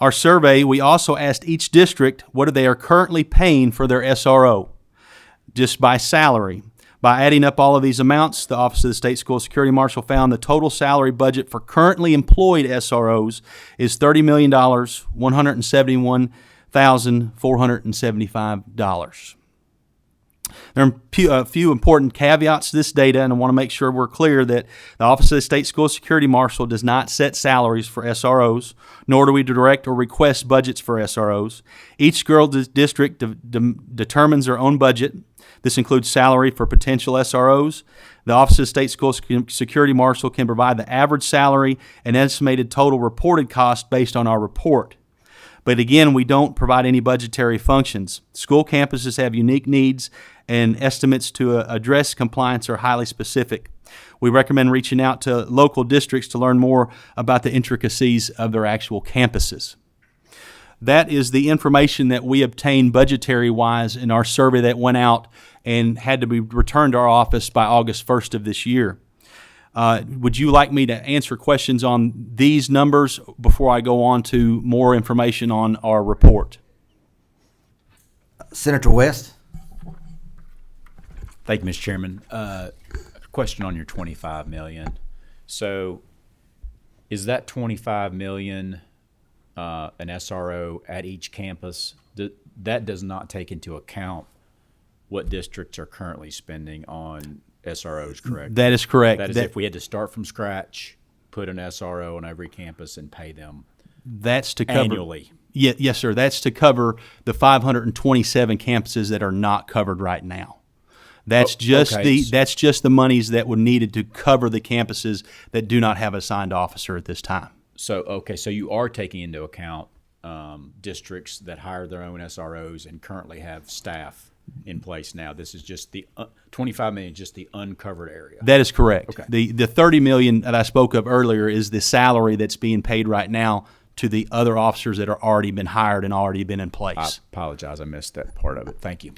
our survey, we also asked each district what they are currently paying for their SRO, just by salary. By adding up all of these amounts, the Office of the State School Security Marshal found the total salary budget for currently employed SROs is $30,171,475. There are a few important caveats to this data, and I want to make sure we're clear that the Office of the State School Security Marshal does not set salaries for SROs, nor do we direct or request budgets for SROs. Each school district determines their own budget. This includes salary for potential SROs. The Office of the State School Security Marshal can provide the average salary and estimated total reported cost based on our report. But again, we don't provide any budgetary functions. School campuses have unique needs, and estimates to address compliance are highly specific. We recommend reaching out to local districts to learn more about the intricacies of their actual campuses. That is the information that we obtained budgetary-wise in our survey that went out and had to be returned to our office by August 1st of this year. Would you like me to answer questions on these numbers before I go on to more information on our report? Senator West? Thank you, Mr. Chairman. Question on your $25 million. So is that $25 million an SRO at each campus? That does not take into account what districts are currently spending on SROs, correct? That is correct. That is if we had to start from scratch, put an SRO on every campus and pay them that's to cover annually. Yes, sir. That's to cover the 527 campuses that are not covered right now. That's just okay. that's just the monies that were needed to cover the campuses that do not have an assigned officer at this time. So you are taking into account districts that hire their own SROs and currently have staff in place now. This is just the $25 million, just the uncovered area. That is correct. Okay. The $30 million that I spoke of earlier is the salary that's being paid right now to the other officers that are already been hired and already been in place. I apologize, I missed that part of it. Thank you.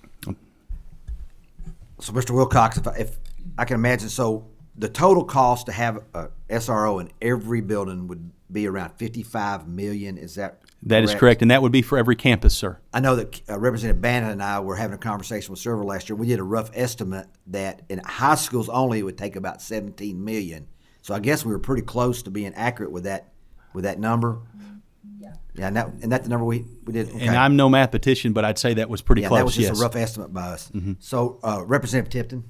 So, Mr. Wilcox, if I can imagine, so the total cost to have a SRO in every building would be around $55 million. Is that That is correct, and that would be for every campus, sir. I know that Representative Bannon and I were having a conversation with several last year. We did a rough estimate that in high schools only it would take about $17 million. So I guess we were pretty close to being accurate with that number. Yeah, and that's the number we did. Okay. And I'm no mathematician, but I'd say that was pretty close. That was just yes. a rough estimate by us. Mm-hmm. So, Representative Tipton.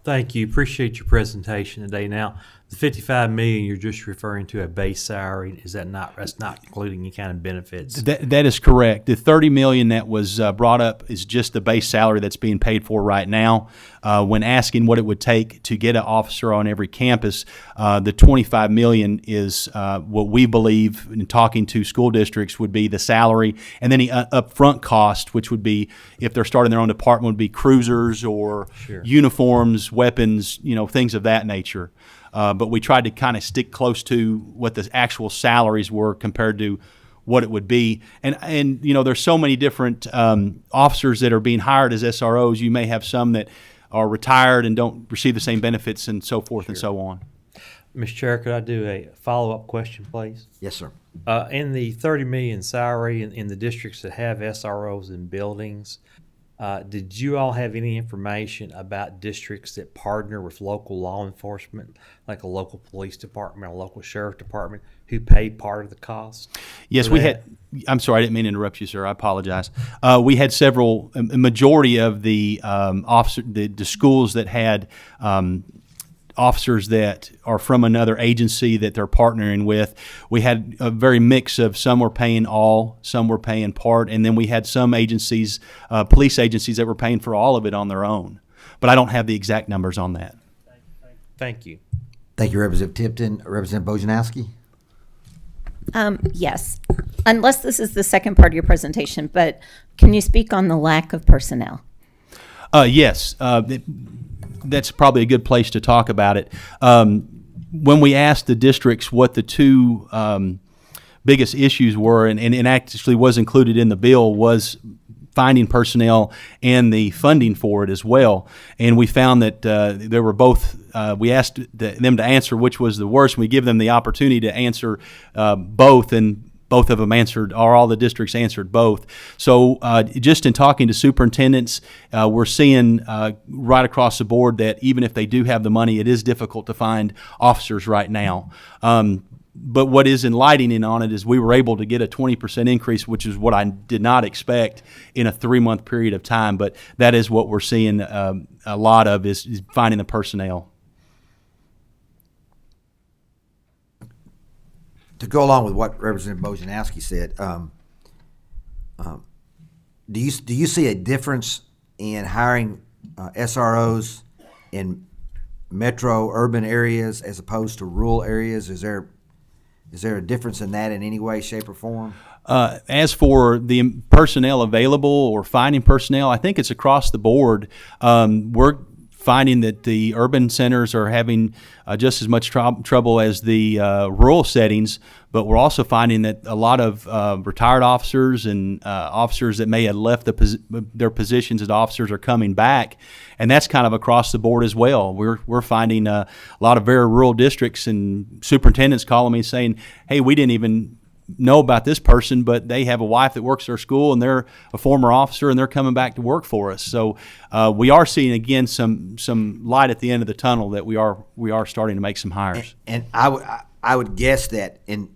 Thank you. Appreciate your presentation today. Now, the $55 million you're just referring to a base salary. Is that not? That's not including any kind of benefits. That is correct. The $30 million that was brought up is just the base salary that's being paid for right now. When asking what it would take to get an officer on every campus, the $25 million is what we believe, in talking to school districts, would be the salary, and then the upfront cost, which would be, if they're starting their own department, would be cruisers or uniforms, weapons, things of that nature. But we tried to kind of stick close to what the actual salaries were compared to what it would be. And there's so many different officers that are being hired as SROs. You may have some that are retired and don't receive the same benefits and so forth and so on. Mr. Chair, could I do a follow-up question, please? Yes, sir. In the $30 million salary in the districts that have SROs in buildings, did you all have any information about districts that partner with local law enforcement, like a local police department, a local sheriff department, who pay part of the cost? Yes, we had. I'm sorry, I didn't mean to interrupt you, sir. I apologize. We had several, a majority of the the schools that had officers that are from another agency that they're partnering with. We had a very mix of some were paying all, some were paying part, and then we had some agencies, police agencies, that were paying for all of it on their own. But I don't have the exact numbers on that. Thank you. Thank you, Representative Tipton. Representative Bojanowski. Yes, unless this is the second part of your presentation, but can you speak on the lack of personnel? Yes, that's probably a good place to talk about it. When we asked the districts what the two biggest issues were, and actually was included in the bill, was finding personnel and the funding for it as well. And we found that there were both. We asked them to answer which was the worst, and we give them the opportunity to answer both. And both of them answered, or all the districts answered both. So just in talking to superintendents, we're seeing right across the board that even if they do have the money, it is difficult to find officers right now. But what is enlightening on it is we were able to get a 20% increase, which is what I did not expect in a 3-month period of time. But that is what we're seeing a lot of is finding the personnel. To go along with what Representative Bojanowski said, do you see a difference in hiring SROs in metro urban areas as opposed to rural areas? Is there a difference in that in any way, shape, or form? As for the personnel available or finding personnel, I think it's across the board. We're finding that the urban centers are having just as much trouble as the rural settings, but we're also finding that a lot of retired officers and officers that may have left their positions as officers are coming back, and that's kind of across the board as well. We're finding a lot of very rural districts and superintendents calling me saying, "Hey, we didn't even know about this person, but they have a wife that works at our school and they're a former officer and they're coming back to work for us." So we are seeing again some light at the end of the tunnel that we are starting to make some hires. And I would guess that in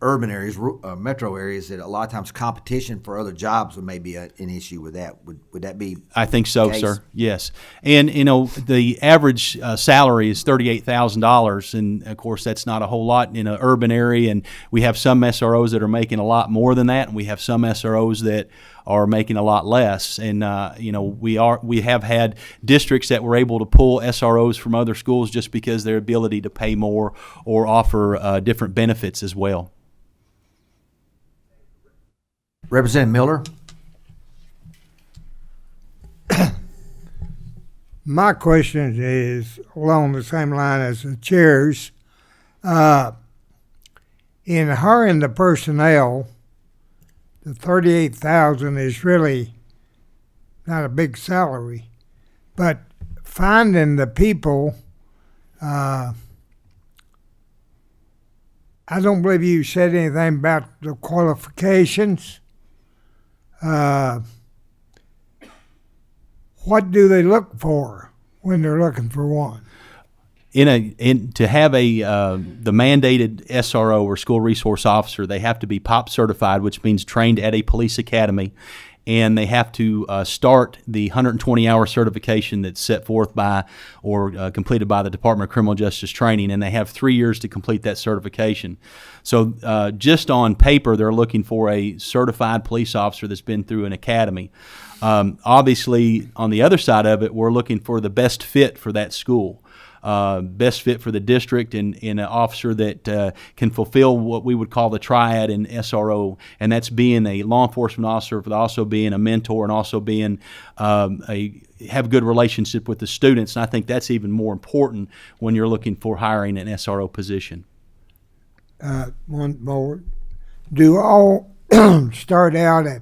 urban areas, metro areas, that a lot of times competition for other jobs may be an issue with that. Would that be? I think so, case? sir. Yes, and the average salary is $38,000, and of course that's not a whole lot in an urban area. And we have some SROs that are making a lot more than that, and we have some SROs that are making a lot less. And we have had districts that were able to pull SROs from other schools just because their ability to pay more or offer different benefits as well. Representative Miller? My question is along the same line as the chair's. In hiring the personnel, the $38,000 is really not a big salary, but finding the people, I don't believe you said anything about the qualifications. What do they look for when they're looking for one? To have the mandated SRO or school resource officer, they have to be POP certified, which means trained at a police academy, and they have to start the 120-hour certification that's set forth by or completed by the Department of Criminal Justice Training, and they have 3 years to complete that certification. So just on paper, they're looking for a certified police officer that's been through an academy. Obviously, on the other side of it, we're looking for the best fit for that school. Best fit for the district and an officer that can fulfill what we would call the triad in SRO, and that's being a law enforcement officer, but also being a mentor and also being have a good relationship with the students. And I think that's even more important when you're looking for hiring an SRO position. One more. Do all start out at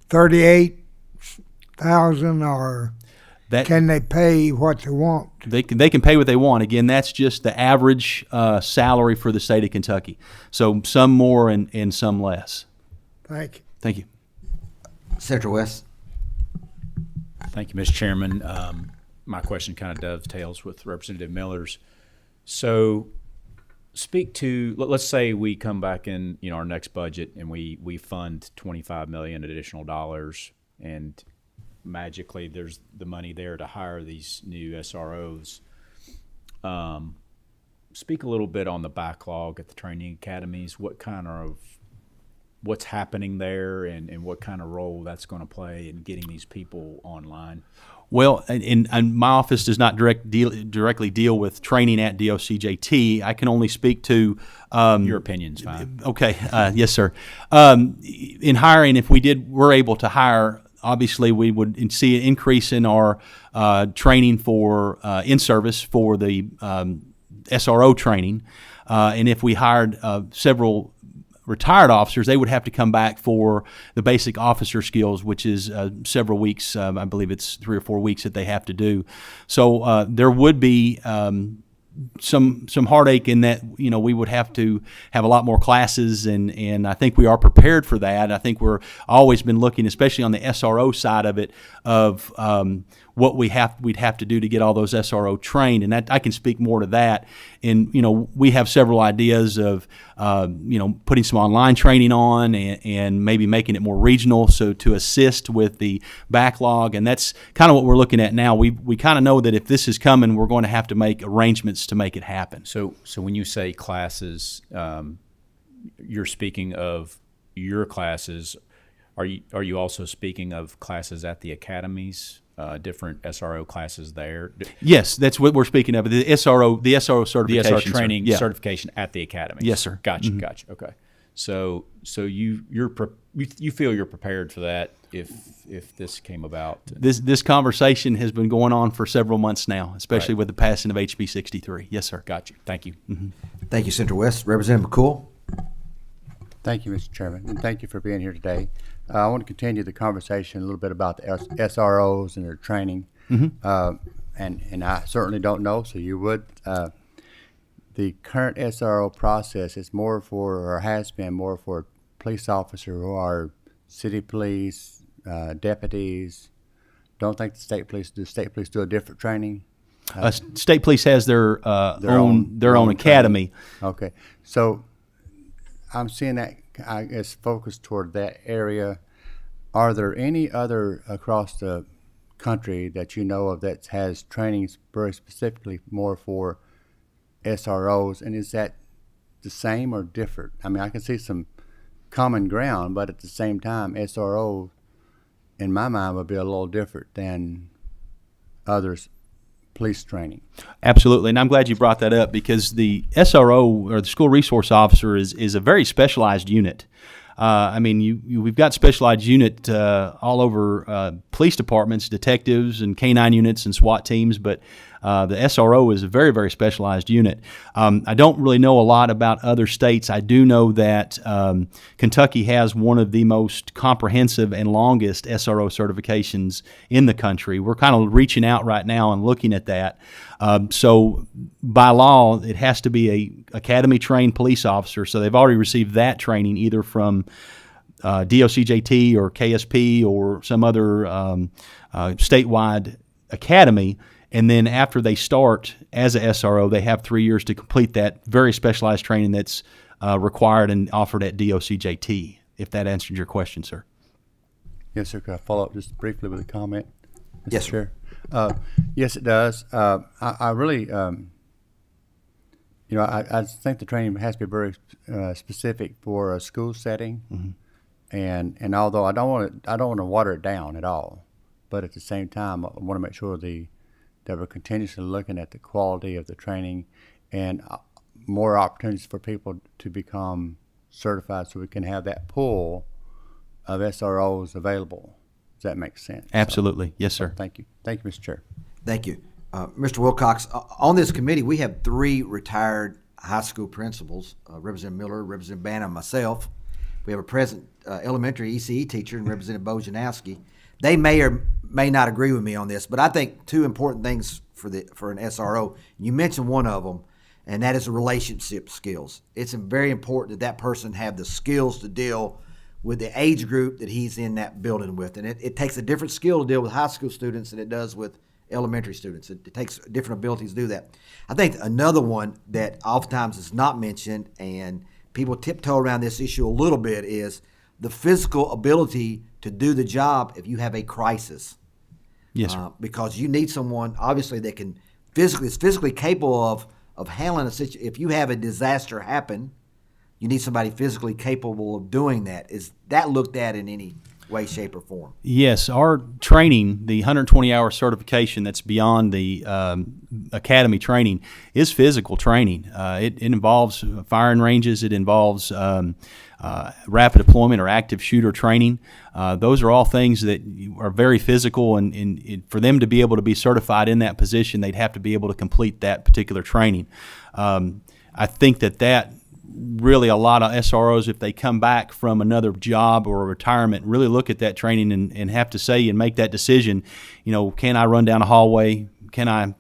$38,000 or can they pay what they want? They can pay what they want. Again, that's just the average salary for the state of Kentucky. So some more and some less. Thank you. Thank you. Senator West? Thank you, Mr. Chairman. My question kind of dovetails with Representative Miller's. So speak to, let's say we come back in our next budget and we fund $25 million additional dollars, and magically there's the money there to hire these new SROs. Speak a little bit on the backlog at the training academies. What's happening there and what kind of role that's going to play in getting these people online? Well, and my office does not directly deal with training at DOCJT. I can only speak to your opinion's fine. Okay, yes, sir. In hiring, if we're able to hire, obviously we would see an increase in our training for in-service for the SRO training, and if we hired several retired officers, they would have to come back for the basic officer skills, which is several weeks. I believe it's 3 or 4 weeks that they have to do. So there would be some heartache in that, we would have to have a lot more classes, and I think we are prepared for that. I think we're always been looking, especially on the SRO side of it, of what we'd have to do to get all those SRO trained, and that I can speak more to that. And we have several ideas of putting some online training on, and maybe making it more regional, so to assist with the backlog. And that's kind of what we're looking at now. We kind of know that if this is coming, we're going to have to make arrangements to make it happen. So when you say classes, you're speaking of your classes. Are you also speaking of classes at the academies? Different SRO classes there? Yes, that's what we're speaking of. The SRO certification. The SRO training certification at the academy. Yes, sir. Gotcha. Okay. So you feel you're prepared for that if this came about? This conversation has been going on for several months now, especially with the passing of HB 63. Yes, sir. Gotcha. Thank you. Thank you, Central West. Representative McCool. Thank you, Mr. Chairman, and thank you for being here today. I want to continue the conversation a little bit about the SROs and their training. And I certainly don't know, so you would. The current SRO process is more for, or has been more for, police officers who are city police, deputies. Don't think the state police do a different training? State police has their own academy. Okay, so I'm seeing that, I guess, focused toward that area. Are there any other across the country that you know of that has trainings very specifically more for SROs, and is that the same or different? I mean, I can see some common ground, but at the same time, SRO, in my mind, would be a little different than others' police training. Absolutely, and I'm glad you brought that up, because the SRO, or the school resource officer, is a very specialized unit. I mean, we've got specialized unit all over police departments, detectives, and K-9 units and SWAT teams, but the SRO is a very, very specialized unit. I don't really know a lot about other states. I do know that Kentucky has one of the most comprehensive and longest SRO certifications in the country. We're kind of reaching out right now and looking at that. So by law, it has to be a academy-trained police officer, so they've already received that training either from DOCJT or KSP or some other statewide academy. And then after they start as a SRO, they have 3 years to complete that very specialized training that's required and offered at DOCJT, if that answered your question, sir. Yes, sir. Could I follow up just briefly with a comment, Mr. Yes, sir. Chair? Yes, it does. I really, I think the training has to be very specific for a school setting, and although I don't want to water it down at all, but at the same time, I want to make sure that we're continuously looking at the quality of the training and more opportunities for people to become certified, so we can have that pool of SROs available. Does that make sense? Absolutely. So, yes, sir. Thank you. Thank you, Mr. Chair. Thank you. Mr. Wilcox, on this committee, we have 3 retired high school principals, Representative Miller, Representative Bannon, and myself. We have a present elementary ECE teacher, and Representative Bojanowski. They may or may not agree with me on this, but I think 2 important things for an SRO. You mentioned one of them, and that is the relationship skills. It's very important that person have the skills to deal with the age group that he's in that building with. And it takes a different skill to deal with high school students than it does with elementary students. It takes different abilities to do that. I think another one that oftentimes is not mentioned, and people tiptoe around this issue a little bit, is the physical ability to do the job if you have a crisis. Yes, sir. Because you need someone, obviously, that is physically capable of handling a situation. If you have a disaster happen, you need somebody physically capable of doing that. Is that looked at in any way, shape, or form? Yes, our training, the 120-hour certification that's beyond the academy training, is physical training. It involves firing ranges. It involves rapid deployment or active shooter training. Those are all things that are very physical, and for them to be able to be certified in that position, they'd have to be able to complete that particular training. I think that really a lot of SROs, if they come back from another job or a retirement, really look at that training and have to say and make that decision, can I run down a hallway? Can I,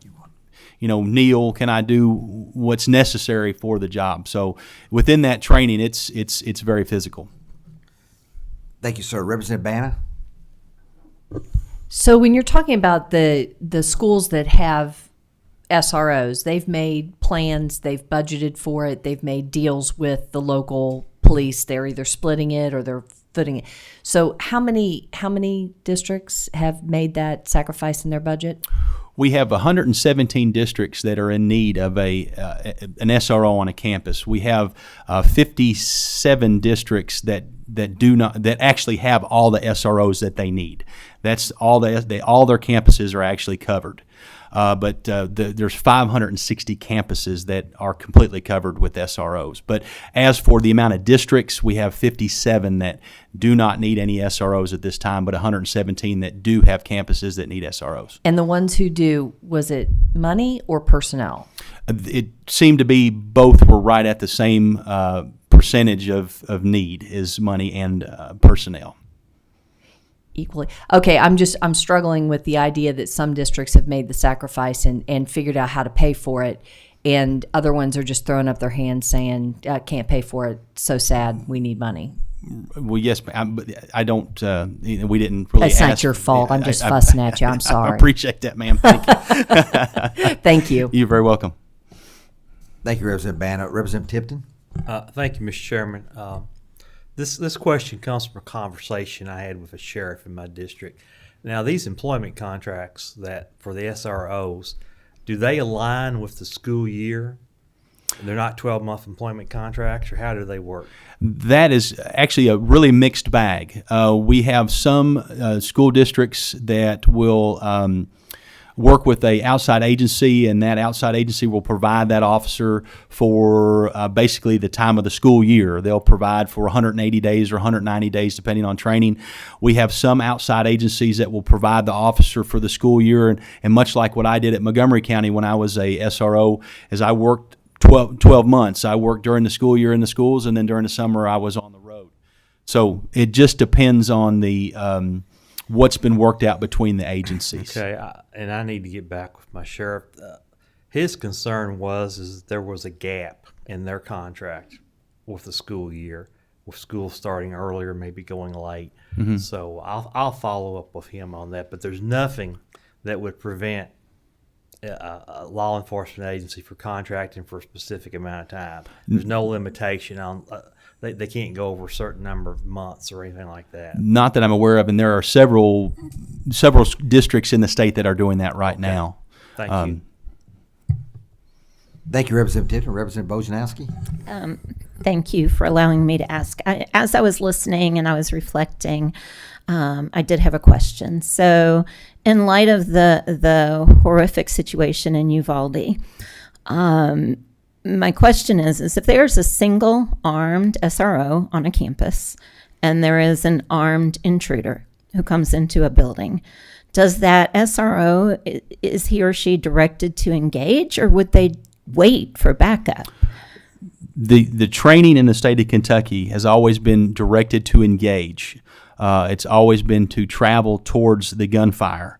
Neil, can I do what's necessary for the job? So within that training, it's very physical. Thank you, sir. Representative Banna? So when you're talking about the schools that have SROs, they've made plans, they've budgeted for it, they've made deals with the local police. They're either splitting it or they're footing it. So how many districts have made that sacrifice in their budget? We have 117 districts that are in need of an SRO on a campus. We have 57 districts that actually have all the SROs that they need. That's all their campuses are actually covered. But there's 560 campuses that are completely covered with SROs. But as for the amount of districts, we have 57 that do not need any SROs at this time, but 117 that do have campuses that need SROs. And the ones who do, was it money or personnel? It seemed to be both were right at the same percentage of need is money and personnel. Equally. Okay, I'm struggling with the idea that some districts have made the sacrifice and figured out how to pay for it, and other ones are just throwing up their hands saying, can't pay for it, so sad, we need money. Well, yes, but I don't, we didn't really That's ask. not your fault. I'm just fussing at you. I'm sorry. I appreciate that, ma'am. Thank you. Thank you. You're very welcome. Thank you, Representative Banna. Representative Tipton? Thank you, Mr. Chairman. This question comes from a conversation I had with a sheriff in my district. Now, these employment contracts that for the SROs, do they align with the school year? They're not 12-month employment contracts, or how do they work? That is actually a really mixed bag. We have some school districts that will work with a outside agency, and that outside agency will provide that officer for basically the time of the school year. They'll provide for 180 days or 190 days, depending on training. We have some outside agencies that will provide the officer for the school year, and much like what I did at Montgomery County when I was a SRO, as I worked 12 months. I worked during the school year in the schools, and then during the summer I was on the road. So it just depends on the what's been worked out between the agencies. Okay, and I need to get back with my sheriff. His concern is that there was a gap in their contract with the school year, with school starting earlier, maybe going late. Mm-hmm. So I'll follow up with him on that. But there's nothing that would prevent a law enforcement agency for contracting for a specific amount of time. There's no limitation on they can't go over a certain number of months or anything like that. Not that I'm aware of, and there are several districts in the state that are doing that right now. Thank you. Thank you, Representative Tipton. Representative Bojanowski? Thank you for allowing me to ask. As I was listening and I was reflecting, I did have a question. So, in light of the horrific situation in Uvalde, my question is if there's a single armed SRO on a campus and there is an armed intruder who comes into a building, does that SRO, is he or she directed to engage, or would they wait for backup? The training in the state of Kentucky has always been directed to engage. It's always been to travel towards the gunfire.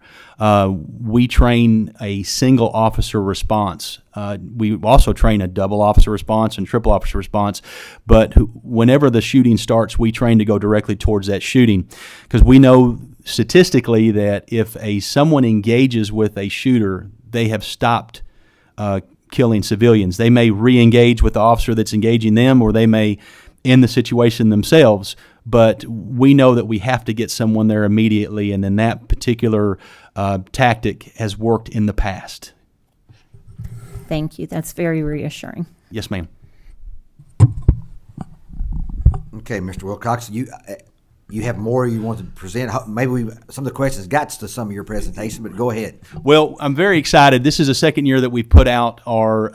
We train a single officer response. We also train a double officer response and triple officer response. But whenever the shooting starts, we train to go directly towards that shooting, because we know statistically that if someone engages with a shooter, they have stopped killing civilians. They may re-engage with the officer that's engaging them, or they may end the situation themselves. But we know that we have to get someone there immediately, and then that particular tactic has worked in the past. Thank you. That's very reassuring. Yes, ma'am. Okay, Mr. Wilcox, you have more you want to present. Maybe some of the questions got to some of your presentation, but go ahead. Well, I'm very excited. This is the second year that we put out our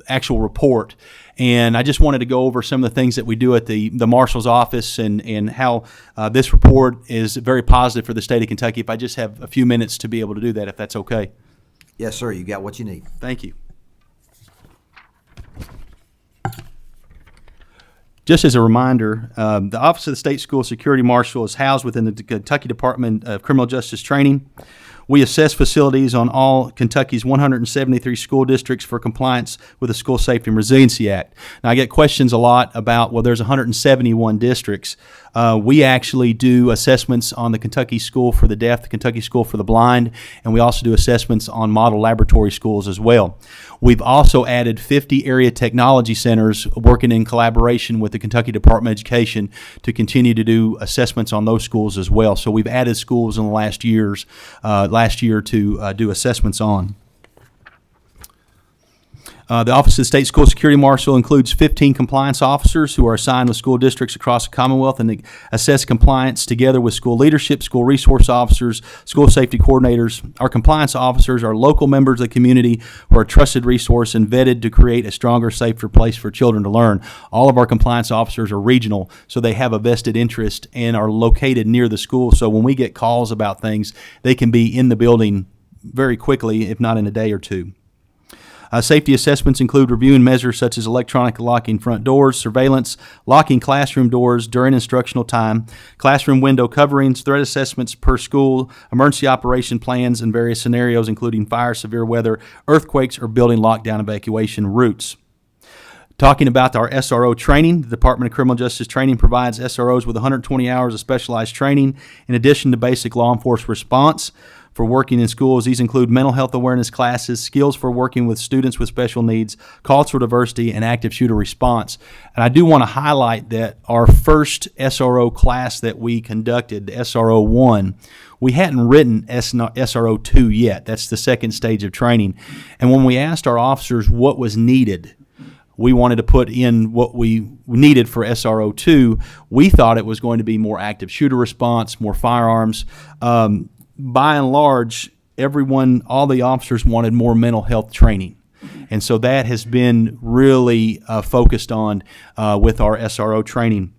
actual report, and I just wanted to go over some of the things that we do at the Marshal's office and how this report is very positive for the state of Kentucky. If I just have a few minutes to be able to do that, if that's okay. Yes, sir. You got what you need. Thank you. Just as a reminder, the Office of the State School Security Marshal is housed within the Kentucky Department of Criminal Justice Training. We assess facilities on all Kentucky's 173 school districts for compliance with the School Safety and Resiliency Act. Now, I get questions a lot about, well, there's 171 districts. We actually do assessments on the Kentucky School for the Deaf, the Kentucky School for the Blind, and we also do assessments on model laboratory schools as well. We've also added 50 area technology centers working in collaboration with the Kentucky Department of Education to continue to do assessments on those schools as well. So we've added schools in the last year to do assessments on. The Office of the State School Security Marshal includes 15 compliance officers who are assigned with school districts across the Commonwealth, and they assess compliance together with school leadership, school resource officers, school safety coordinators. Our compliance officers are local members of the community who are a trusted resource and vetted to create a stronger, safer place for children to learn. All of our compliance officers are regional, so they have a vested interest and are located near the school. So when we get calls about things, they can be in the building very quickly, if not in a day or two. Safety assessments include reviewing measures such as electronic locking front doors, surveillance, locking classroom doors during instructional time, classroom window coverings, threat assessments per school, emergency operation plans, and various scenarios including fire, severe weather, earthquakes, or building lockdown evacuation routes. Talking about our SRO training, the Department of Criminal Justice Training provides SROs with 120 hours of specialized training in addition to basic law enforcement response. For working in schools, these include mental health awareness classes, skills for working with students with special needs, cultural diversity, and active shooter response. And I do want to highlight that our first SRO class that we conducted, the SRO 1, we hadn't written SRO 2 yet. That's the second stage of training. And when we asked our officers what was needed, we wanted to put in what we needed for SRO 2. We thought it was going to be more active shooter response, more firearms. By and large, all the officers wanted more mental health training. And so that has been really focused on with our SRO training.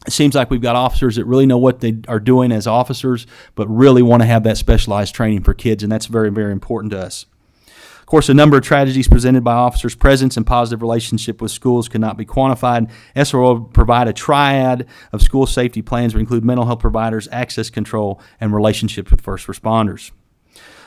It seems like we've got officers that really know what they are doing as officers, but really want to have that specialized training for kids, and that's very, very important to us. Of course, a number of tragedies presented by officers' presence and positive relationship with schools cannot be quantified. SRO provide a triad of school safety plans that include mental health providers, access control, and relationships with first responders.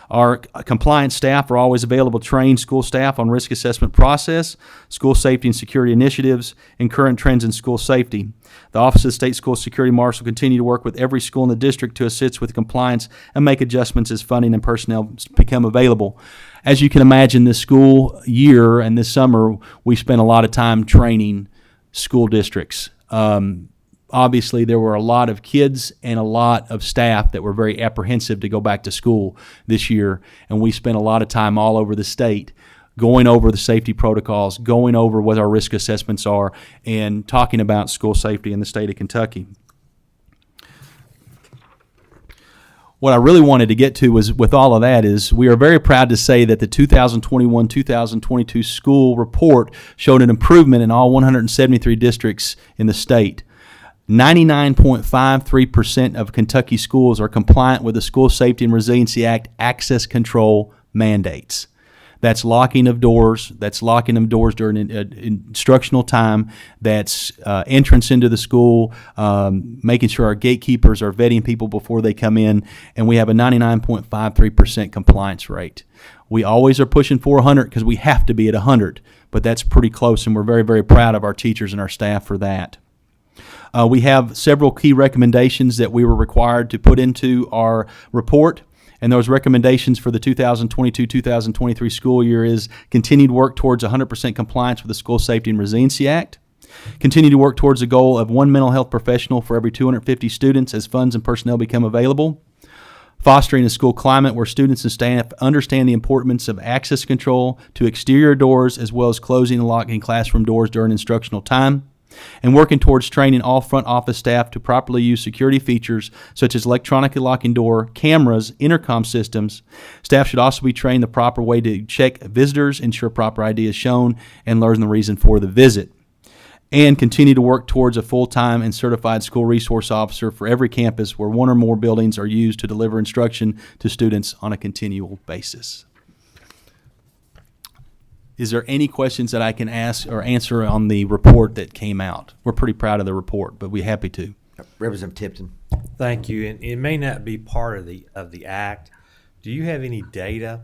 Our compliance staff are always available to train school staff on risk assessment process, school safety and security initiatives, and current trends in school safety. The Office of the State School Security Marshal continue to work with every school in the district to assist with compliance and make adjustments as funding and personnel become available. As you can imagine, this school year and this summer, we spent a lot of time training school districts. Obviously, there were a lot of kids and a lot of staff that were very apprehensive to go back to school this year, and we spent a lot of time all over the state going over the safety protocols, going over what our risk assessments are, and talking about school safety in the state of Kentucky. What I really wanted to get to was, with all of that, is we are very proud to say that the 2021-2022 school report showed an improvement in all 173 districts in the state. 99.53% of Kentucky schools are compliant with the School Safety and Resiliency Act access control mandates. That's locking of doors. That's locking of doors during instructional time. That's entrance into the school, making sure our gatekeepers are vetting people before they come in, and we have a 99.53% compliance rate. We always are pushing for 100 because we have to be at 100, but that's pretty close, and we're very, very proud of our teachers and our staff for that. We have several key recommendations that we were required to put into our report. And those recommendations for the 2022-2023 school year is continued work towards 100% compliance with the School Safety and Resiliency Act, continue to work towards the goal of one mental health professional for every 250 students as funds and personnel become available, fostering a school climate where students and staff understand the importance of access control to exterior doors as well as closing and locking classroom doors during instructional time, and working towards training all front office staff to properly use security features such as electronic locking door, cameras, intercom systems. Staff should also be trained the proper way to check visitors, ensure proper ID is shown, and learn the reason for the visit. And continue to work towards a full-time and certified school resource officer for every campus where one or more buildings are used to deliver instruction to students on a continual basis. Is there any questions that I can ask or answer on the report that came out? We're pretty proud of the report, but we're happy to. Representative Tipton. Thank you. And it may not be part of the act, Do you have any data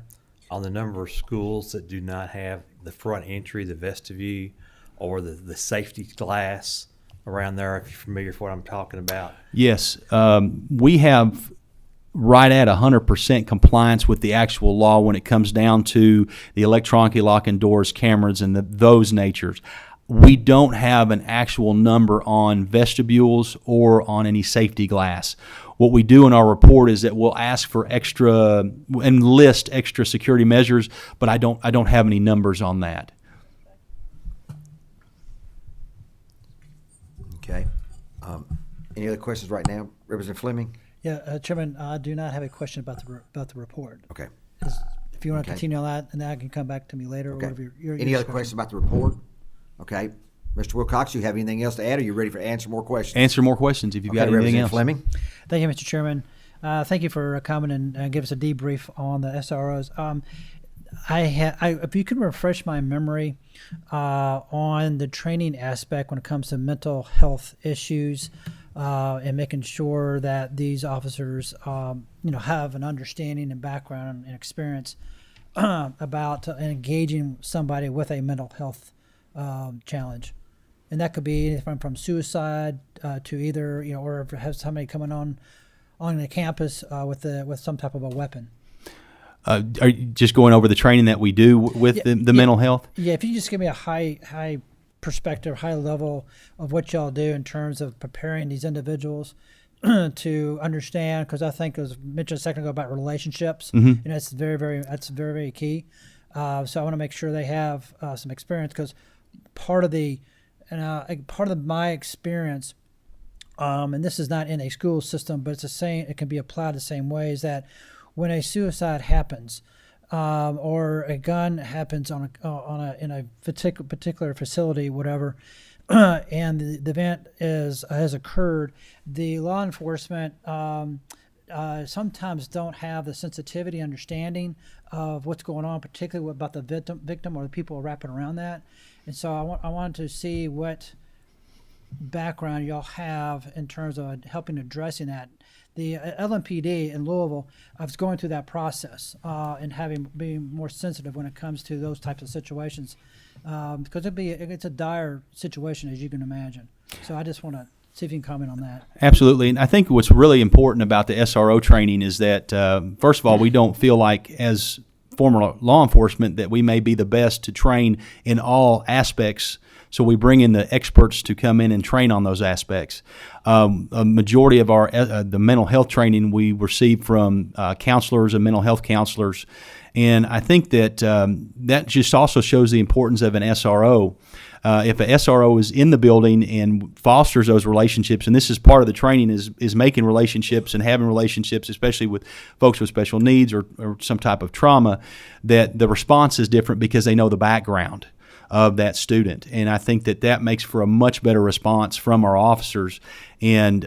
on the number of schools that do not have the front entry, the vestibule, or the safety glass around there, if you're familiar with what I'm talking about? Yes, we have right at 100% compliance with the actual law when it comes down to the electronically locking doors, cameras, and those natures. We don't have an actual number on vestibules or on any safety glass. What we do in our report is that we'll ask for extra and list extra security measures, but I don't have any numbers on that. Okay. Any other questions right now? Representative Fleming? Yeah, Chairman, I do not have a question about the report. Okay. If you want to Okay. continue on that, and then I can come back to me later. Okay. Or whatever your Any other discussion. questions about the report? Okay. Mr. Wilcox, you have anything else to add, or are you ready for answer more questions? Answer more questions if you've got Okay, anything Representative else. Fleming? Thank you, Mr. Chairman. Thank you for coming and give us a debrief on the SROs. If you could refresh my memory on the training aspect when it comes to mental health issues and making sure that these officers, have an understanding and background and experience about engaging somebody with a mental health challenge. And that could be from suicide to either, or if it has somebody coming on the campus with some type of a weapon. Are you just going over the training that we do with the mental health? Yeah, if you just give me a high perspective, high level of what y'all do in terms of preparing these individuals to understand, because I think it was mentioned a second ago about relationships, and that's very key. So I want to make sure they have some experience, because part of my experience, and this is not in a school system, but it's the same. It can be applied the same way. Is that when a suicide happens, or a gun happens in a particular facility, whatever, and the event has occurred, the law enforcement sometimes don't have the sensitivity, understanding of what's going on, particularly about the victim or the people wrapping around that. And so I wanted to see what background y'all have in terms of helping addressing that. The LMPD in Louisville, I was going through that process and being more sensitive when it comes to those types of situations, because it's a dire situation, as you can imagine. So I just want to see if you can comment on that. Absolutely. And I think what's really important about the SRO training is that, first of all, we don't feel like, as former law enforcement, that we may be the best to train in all aspects. So we bring in the experts to come in and train on those aspects. A majority of the mental health training we receive from counselors and mental health counselors. And I think that that just also shows the importance of an SRO. If an SRO is in the building and fosters those relationships, and this is part of the training, is making relationships and having relationships, especially with folks with special needs or some type of trauma, that the response is different because they know the background of that student. And I think that makes for a much better response from our officers. And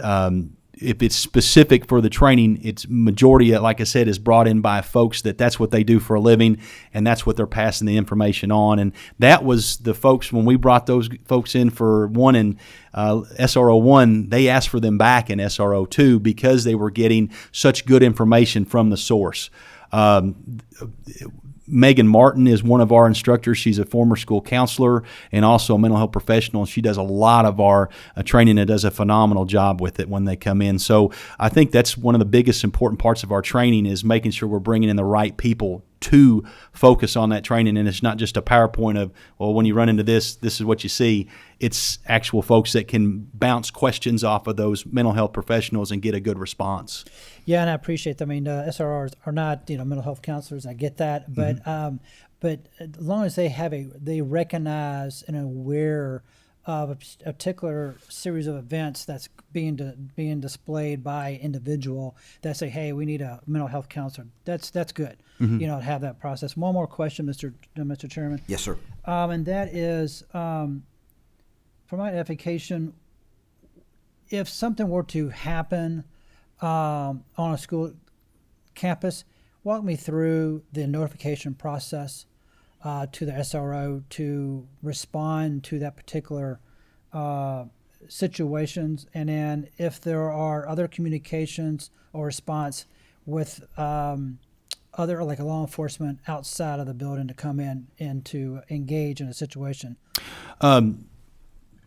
if it's specific for the training, it's majority, like I said, is brought in by folks that's what they do for a living, and that's what they're passing the information on. And that was the folks, when we brought those folks in for one in SRO 1, they asked for them back in SRO 2 because they were getting such good information from the source. Megan Martin is one of our instructors. She's a former school counselor and also a mental health professional. She does a lot of our training and does a phenomenal job with it when they come in. So I think that's one of the biggest important parts of our training, is making sure we're bringing in the right people to focus on that training. And it's not just a PowerPoint of, well, when you run into this is what you see. It's actual folks that can bounce questions off of those mental health professionals and get a good response. Yeah, and I appreciate that. I mean, SRRs are not, mental health counselors. I get that, but as long as they recognize and are aware of a particular series of events that's being displayed by individual that say, hey, we need a mental health counselor. That's good. To have that process. One more question, Mr. Chairman. Yes, sir. And that is, for my edification, if something were to happen on a school campus, walk me through the notification process to the SRO to respond to that particular situations, and then if there are other communications or response with other, like a law enforcement outside of the building to come in and to engage in a situation?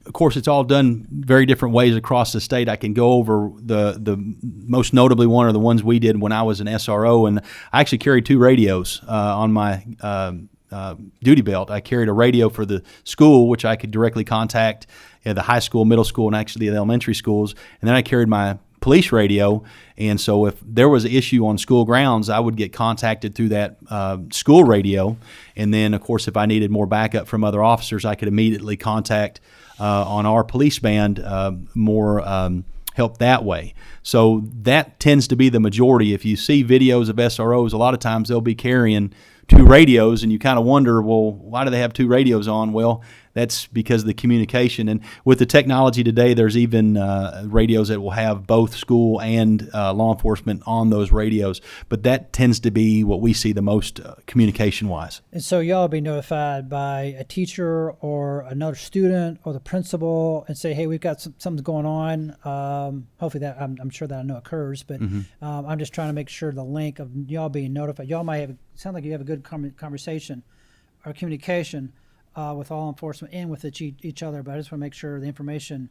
Of course, it's all done very different ways across the state. I can go over the most notably one, or the ones we did when I was an SRO, and I actually carried 2 radios on my duty belt. I carried a radio for the school, which I could directly contact the high school, middle school, and actually the elementary schools, and then I carried my police radio, and so if there was an issue on school grounds, I would get contacted through that school radio, and then, of course, if I needed more backup from other officers, I could immediately contact on our police band more help that way. So that tends to be the majority. If you see videos of SROs, a lot of times they'll be carrying 2 radios, and you kind of wonder, well, why do they have 2 radios on? Well, that's because of the communication. And with the technology today, there's even radios that will have both school and law enforcement on those radios. But that tends to be what we see the most communication-wise. And so y'all will be notified by a teacher or another student or the principal and say, hey, we've got something going on. Hopefully that, I'm sure that I know occurs, but I'm just trying to make sure the link of y'all being notified. Y'all might have, sound like you have a good conversation or communication with law enforcement and with each other, but I just want to make sure the information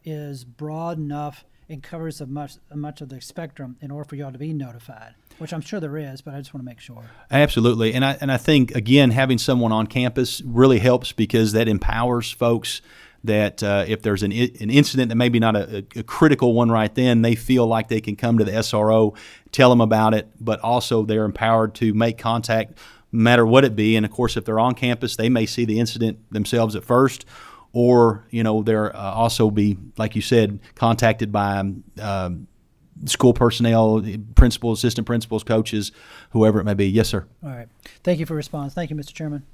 is broad enough and covers much of the spectrum in order for y'all to be notified, which I'm sure there is, but I just want to make sure. Absolutely. And I think, again, having someone on campus really helps, because that empowers folks that if there's an incident that maybe not a critical one right then, they feel like they can come to the SRO, tell them about it, but also they're empowered to make contact no matter what it be. And, of course, if they're on campus, they may see the incident themselves at first, or, they're also be, like you said, contacted by school personnel, principals, assistant principals, coaches, whoever it may be. Yes, sir. All right. Thank you for your response. Thank you, Mr. Chairman.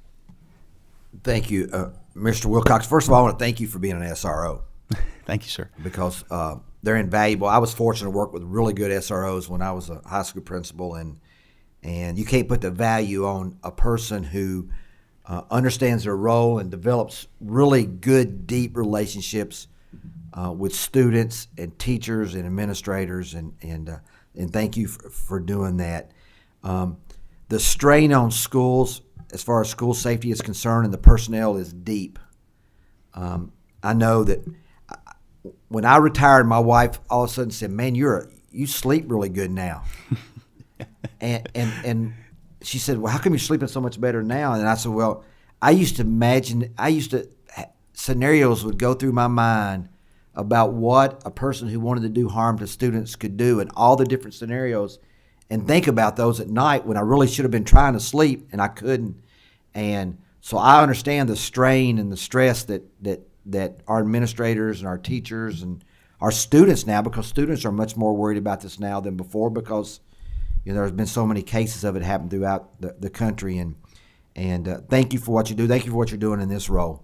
Thank you, Mr. Wilcox. First of all, I want to thank you for being an SRO. Thank you, sir. Because they're invaluable. I was fortunate to work with really good SROs when I was a high school principal, and you can't put the value on a person who understands their role and develops really good, deep relationships with students and teachers and administrators, and thank you for doing that. The strain on schools, as far as school safety is concerned, and the personnel is deep. I know that when I retired, my wife all of a sudden said, "Man, you sleep really good now," and she said, "Well, how come you're sleeping so much better now?" And I said, "Well, scenarios would go through my mind about what a person who wanted to do harm to students could do, and all the different scenarios, and think about those at night when I really should have been trying to sleep and I couldn't." And so I understand the strain and the stress that our administrators and our teachers and our students now, because students are much more worried about this now than before, because there's been so many cases of it happen throughout the country. And thank you for what you do. Thank you for what you're doing in this role,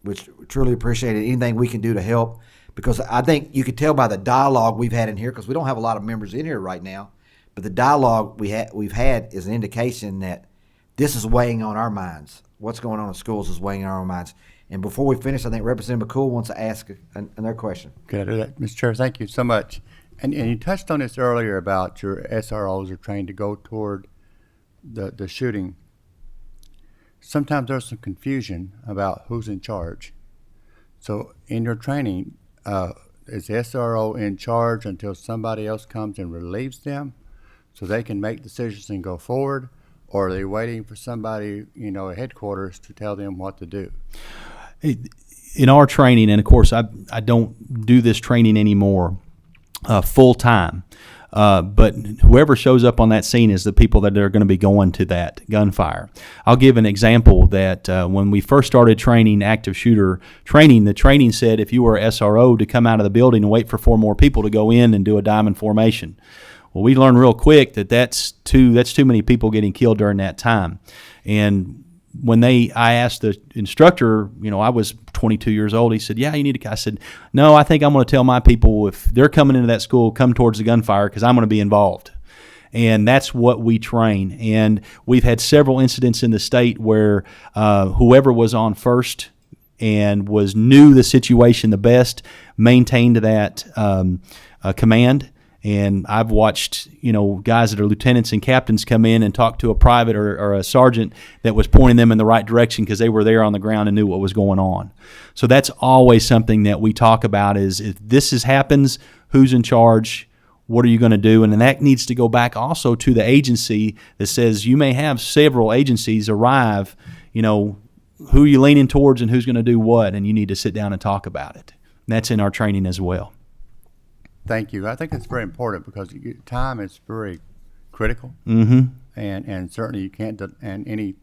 which we truly appreciate it. Anything we can do to help, because I think you could tell by the dialogue we've had in here, because we don't have a lot of members in here right now, but the dialogue we've had is an indication that this is weighing on our minds. What's going on in schools is weighing on our minds. And before we finish, I think Representative McCool wants to ask another question. Can I do that, Mr. Chair? Thank you so much. And you touched on this earlier about your SROs are trained to go toward the shooting. Sometimes there's some confusion about who's in charge. So in your training, is the SRO in charge until somebody else comes and relieves them so they can make decisions and go forward? Or are they waiting for somebody, at headquarters to tell them what to do? In our training, and of course I don't do this training anymore full time, but whoever shows up on that scene is the people that are going to be going to that gunfire. I'll give an example that when we first started training active shooter training, the training said if you were SRO to come out of the building and wait for 4 more people to go in and do a diamond formation. Well, we learned real quick that that's too many people getting killed during that time. And when I asked the instructor, I was 22 years old, he said, "Yeah, you need to." I said, "No, I think I'm going to tell my people if they're coming into that school, come towards the gunfire, because I'm going to be involved." And that's what we train. And we've had several incidents in the state where whoever was on first and knew the situation the best maintained that command. And I've watched, guys that are lieutenants and captains come in and talk to a private or a sergeant that was pointing them in the right direction because they were there on the ground and knew what was going on. So that's always something that we talk about is if happens, who's in charge? What are you going to do? And then that needs to go back also to the agency that says you may have several agencies arrive, who are you leaning towards and who's going to do what? And you need to sit down and talk about it. And that's in our training as well. Thank you. I think it's very important because time is very critical, and certainly you can't. If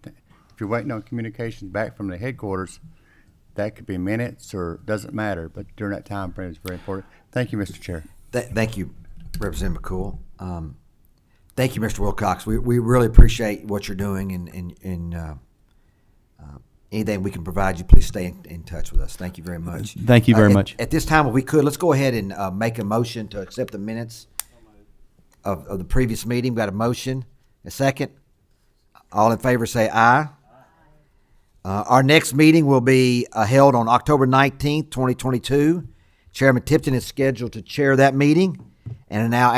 you're waiting on communications back from the headquarters, that could be minutes or doesn't matter. But during that time frame, it's very important. Thank you, Mr. Chair. Thank you, Representative McCool. Thank you, Mr. Wilcox. We really appreciate what you're doing, and anything we can provide you, please stay in touch with us. Thank you very much. Thank you very much. At this time, if we could, let's go ahead and make a motion to accept the minutes of the previous meeting. We got a motion, a second. All in favor say aye. Our next meeting will be held on October 19th, 2022. Chairman Tipton is scheduled to chair that meeting. And now